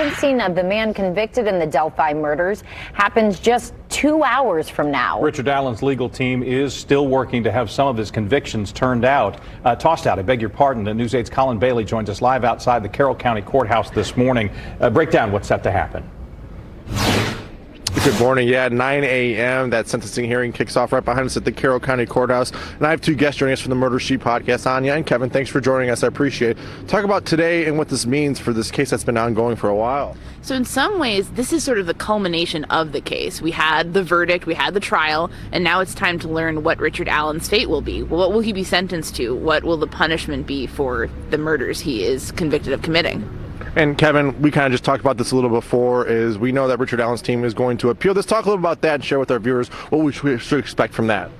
sentencing of the man convicted in the Delphi murders happens just 2 hours from now. Richard Allen's legal team is still working to have some of his convictions tossed out. I beg your pardon. The News 8's Colin Baillie joins us live outside the Carroll County Courthouse this morning. Break down what's set to happen. Good morning. Yeah, 9 a.m. That sentencing hearing kicks off right behind us at the Carroll County Courthouse. And I have two guests joining us from the Murder Sheet podcast, Aine and Kevin. Thanks for joining us. I appreciate it. Talk about today and what this means for this case that's been ongoing for a while. So in some ways, this is sort of the culmination of the case. We had the verdict, we had the trial, and now it's time to learn what Richard Allen's fate will be. What will he be sentenced to? What will the punishment be for the murders he is convicted of committing? And Kevin, we kind of just talked about this a little before, is we know that Richard Allen's team is going to appeal. Let's talk a little about that and share with our viewers what we should expect from that.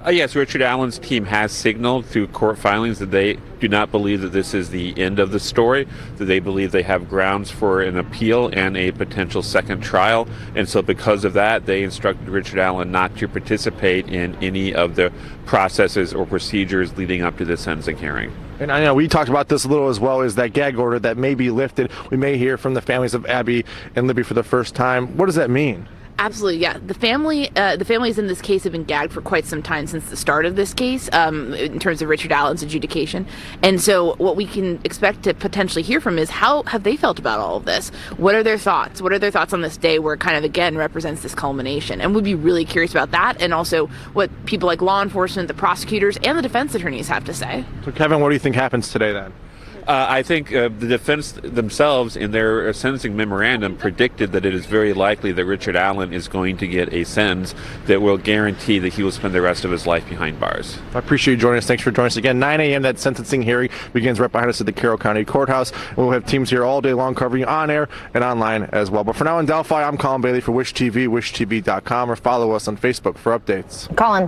Yes, Richard Allen's team has signaled through court filings that they do not believe that this is the end of the story, that they believe they have grounds for an appeal and a potential second trial. And so because of that, they instructed Richard Allen not to participate in any of the processes or procedures leading up to the sentencing hearing. And I know we talked about this a little as well, is that gag order that may be lifted. We may hear from the families of Abby and Libby for the first time. What does that mean? Absolutely, yeah. The families in this case have been gagged for quite some time since the start of this case, in terms of Richard Allen's adjudication. And so what we can expect to potentially hear from is how have they felt about all of this? What are their thoughts? What are their thoughts on this day where it kind of, again, represents this culmination? And we'd be really curious about that, and also what people like law enforcement, the prosecutors, and the defense attorneys have to say. So, Kevin, what do you think happens today then? I think the defense themselves in their sentencing memorandum predicted that it is very likely that Richard Allen is going to get a sentence that will guarantee that he will spend the rest of his life behind bars. I appreciate you joining us. Thanks for joining us again. 9 a.m. That sentencing hearing begins right behind us at the Carroll County Courthouse. And we'll have teams here all day long covering you on air and online as well. But for now in Delphi, I'm Colin Baillie for Wish TV, wishtv.com, or follow us on Facebook for updates. Colin.